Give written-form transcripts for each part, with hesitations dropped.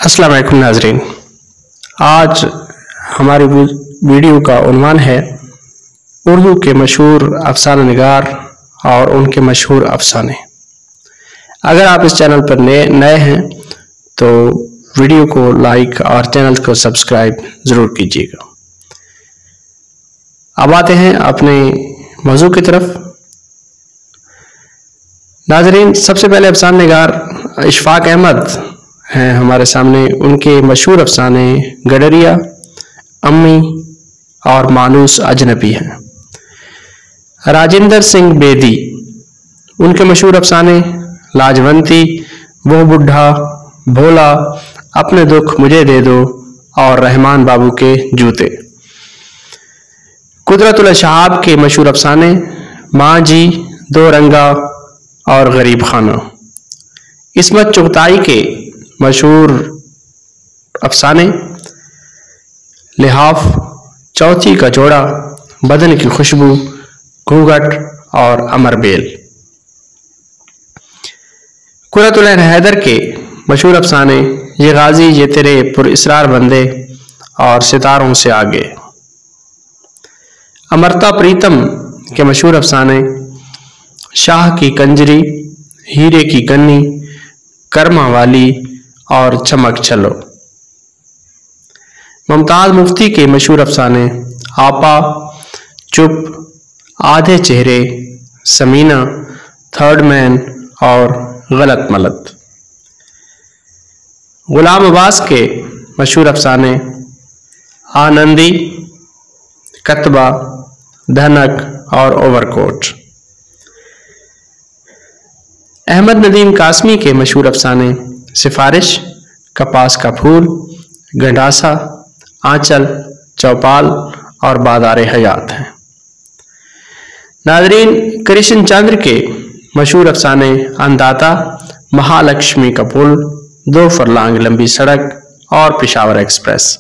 अस्सलाम वालेकुम नाज़रीन। आज हमारी वीडियो का उन्वान है उर्दू के मशहूर अफसाना निगार और उनके मशहूर अफसाने। अगर आप इस चैनल पर नए हैं तो वीडियो को लाइक और चैनल को सब्सक्राइब ज़रूर कीजिएगा। अब आते हैं अपने मौजू की तरफ। नाज़रीन, सबसे पहले अफसाना निगार इशफाक अहमद हैं हमारे सामने। उनके मशहूर अफसाने गडरिया, अम्मी और मानूस अजनबी हैं। राजेंद्र सिंह बेदी, उनके मशहूर अफसाने लाजवंती, वो बुढ़ा, भोला, अपने दुख मुझे दे दो और रहमान बाबू के जूते। कुदरतुल शहाब के मशहूर अफसाने माँ जी, दो रंगा और गरीब खाना। इस्मत चुगताई के मशहूर अफसाने लिहाफ, चौथी का जोड़ा, बदन की खुशबू, घूंघट और अमर बेल। कुर्रतुल ऐन हैदर के मशहूर अफसाने ये गाजी, ये तेरे पुरइसरार बंदे और सितारों से आगे। अमृता प्रीतम के मशहूर अफसाने शाह की कंजरी, हीरे की कन्नी, कर्मा वाली और चमक चलो। मुमताज मुफ्ती के मशहूर अफसाने आपा, चुप, आधे चेहरे, समीना, थर्ड मैन और गलत मलत। गुलाम अब्बास के मशहूर अफसाने आनंदी, कतबा, धनक और ओवरकोट। अहमद नदीम कासमी के मशहूर अफसाने सिफारिश, कपास का फूल, गंडासा, आंचल, चौपाल और बादारे हयात हैं। नाज़रीन, कृष्ण चंद्र के मशहूर अफसाने अंदाता, महालक्ष्मी का पुल, दो फरलांग लंबी सड़क और पेशावर एक्सप्रेस।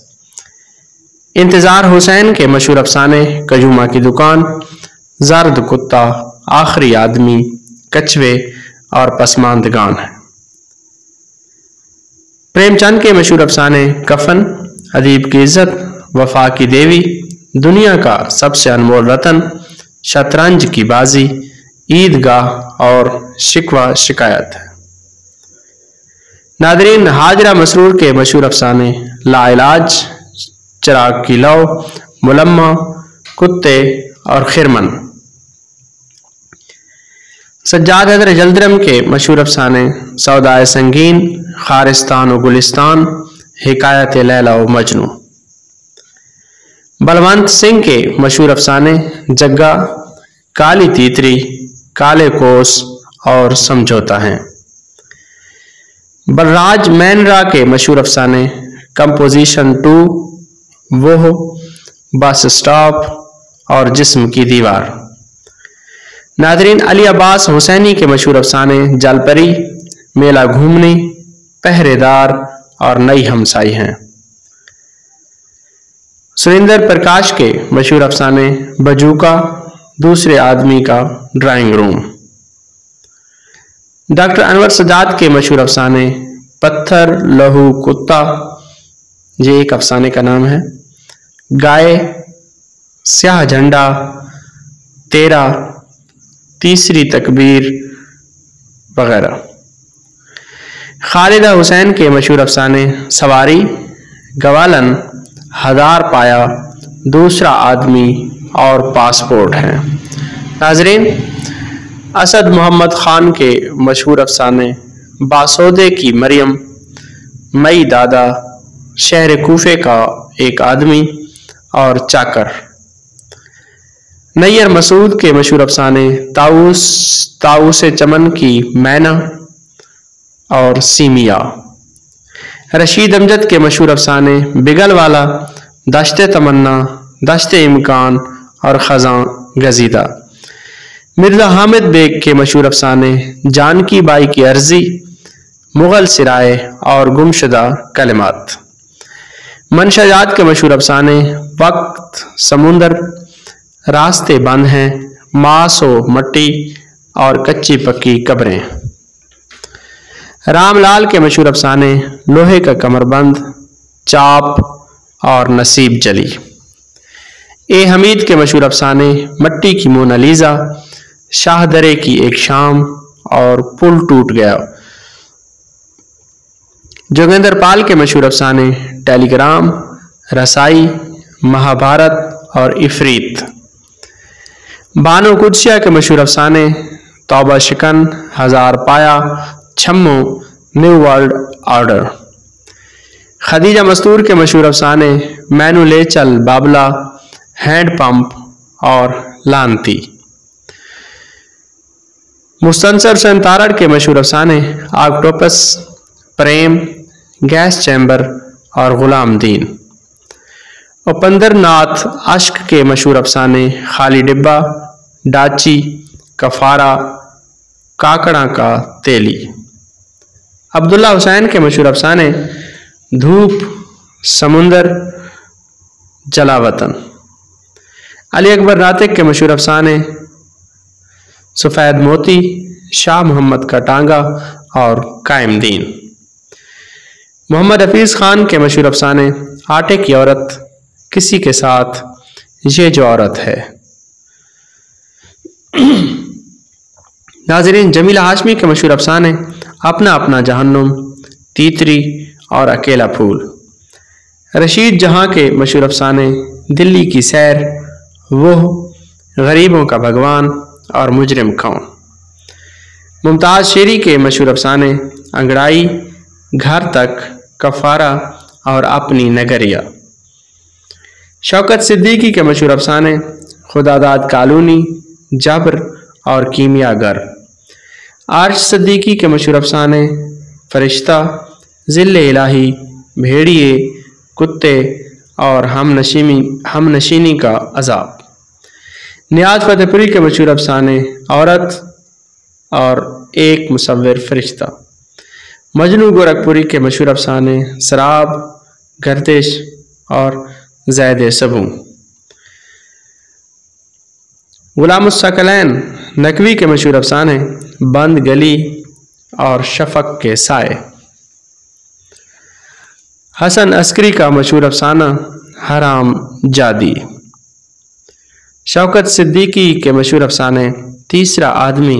इंतजार हुसैन के मशहूर अफसाने कजूमा की दुकान, जर्द कुत्ता, आखिरी आदमी, कछवे और पसमानदगान है। प्रेमचंद के मशहूर अफसाने कफन, अदीब की इज्जत, वफा की देवी, दुनिया का सबसे अनमोल रतन, शतरंज की बाजी, ईदगाह और शिकवा शिकायत है। नादरीन, हाजरा मसरूर के मशहूर अफसाने लाइलाज, चिराग की लौ, मुलम्मा, कुत्ते और खिरमन। सज्जाद हैदर जल्दरम के मशहूर अफसाने सौदाए संगीन, खारिस्तान और गुलिस्तान, हिकायत लैला व मजनू। बलवंत सिंह के मशहूर अफसाने जग्गा, काली तीतरी, काले कोस और समझौता हैं। बलराज मैनरा के मशहूर अफसाने कंपोजिशन 2, वो, बस स्टॉप और जिस्म की दीवार। नादरीन, अली अब्बास हुसैनी के मशहूर अफसाने जलपरी, मेला घूमने, पहरेदार और नई हमसाई हैं। सुरेंद्र प्रकाश के मशहूर अफसाने बजूका, दूसरे आदमी का drawing room. Doctor Anwar Sajjad के मशहूर अफसाने पत्थर, लहू, कुत्ता, ये एक अफसाने का नाम है, गाय, स्याह झंडा, तेरा, तीसरी तकबीर वगैरह। खालिदा हुसैन के मशहूर अफसाने सवारी, गवालन, हज़ार पाया, दूसरा आदमी और पासपोर्ट हैं। नाज़रीन, असद मोहम्मद ख़ान के मशहूर अफसाने बासोदे की मरियम, मई दादा, शहर कूफे का एक आदमी और चाकर। नैयर मसूद के मशहूर अफसाने ताऊस चमन की मैना और सीमिया। रशीद अमजद के मशहूर अफसाने बिगल वाला, दश्ते तमन्ना, दश्ते इम्कान और खजां गजीदा। मिर्जा हामिद बेग के मशहूर अफसाने जानकी बाई की अर्जी, मुगल सिराए और गुमशुदा कलिमात। मनशाजात के मशहूर अफसाने वक्त, समुंदर, रास्ते बंद हैं, मांस व मट्टी और कच्ची पक्की कब्रें। रामलाल के मशहूर अफसाने लोहे का कमरबंद, चाप और नसीब जली। ए हमीद के मशहूर अफसाने मट्टी की मोनालीजा, शाहदरे की एक शाम और पुल टूट गया। जोगेंद्र पाल के मशहूर अफसाने टेलीग्राम, रसाई, महाभारत और इफरीत। बानो कुदसिया के मशहूर अफसाने तौबा शिकन, हजार पाया, छम्मो, न्यू वर्ल्ड ऑर्डर। खदीजा मस्तूर के मशहूर अफसाने मैनू ले चल बाबला, हैंडपंप और लानती। मुस्तनसर हुसैन तारड़ के मशहूर अफसाने ऑक्टोपस, प्रेम, गैस चैम्बर और गुलाम दीन। उपेंद्र नाथ अश्क के मशहूर अफसाने खाली डिब्बा, डाची, कफारा, काकड़ा का तेली। अब्दुल्ला हुसैन के मशहूर अफसाने धूप, समुंदर, जलावतन। अली अकबर नातिक के मशहूर अफसाने सफ़ेद मोती, शाह मोहम्मद का टांगा और कायम दीन। मोहम्मद हफीज़ खान के मशहूर अफसाने आटे की औरत, किसी के साथ ये जो औरत है। नाजरीन, जमीला हाशमी के मशहूर अफसाने अपना अपना जहन्नुम, तीतरी और अकेला फूल। रशीद जहां के मशहूर अफसाने दिल्ली की सैर, वो, गरीबों का भगवान और मुजरिम कौन। मुमताज़ शेरी के मशहूर अफसाने अंगड़ाई, घर तक, कफारा और अपनी नगरिया। शौकत सिद्दीकी के मशहूर अफसाने खुदादाद कॉलोनी, जबर और कीमियागर। आर्श सिद्दीकी के मशहूर अफसाने फरिश्ता, ज़िल्ले इलाही, भेड़िए, कुत्ते और हमनशीनी का अजाब। नियाज फतेहपुरी के मशहूर अफसाने औरत और एक मुसव्विर फरिश्ता। मजनू गोरखपुरी के मशहूर अफसाने शराब, गर्दिश और ज़ैद सबू। गुलामुस्सकलैन नकवी के मशहूर अफसाने बंद गली और शफक के साए। हसन अस्करी का मशहूर अफसाना हराम जादी। शौकत सिद्दीकी के मशहूर अफसाने तीसरा आदमी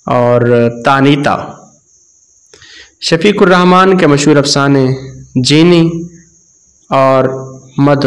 और तानीता। शफीकुर रहमान के मशहूर अफसाने जीनी और मदो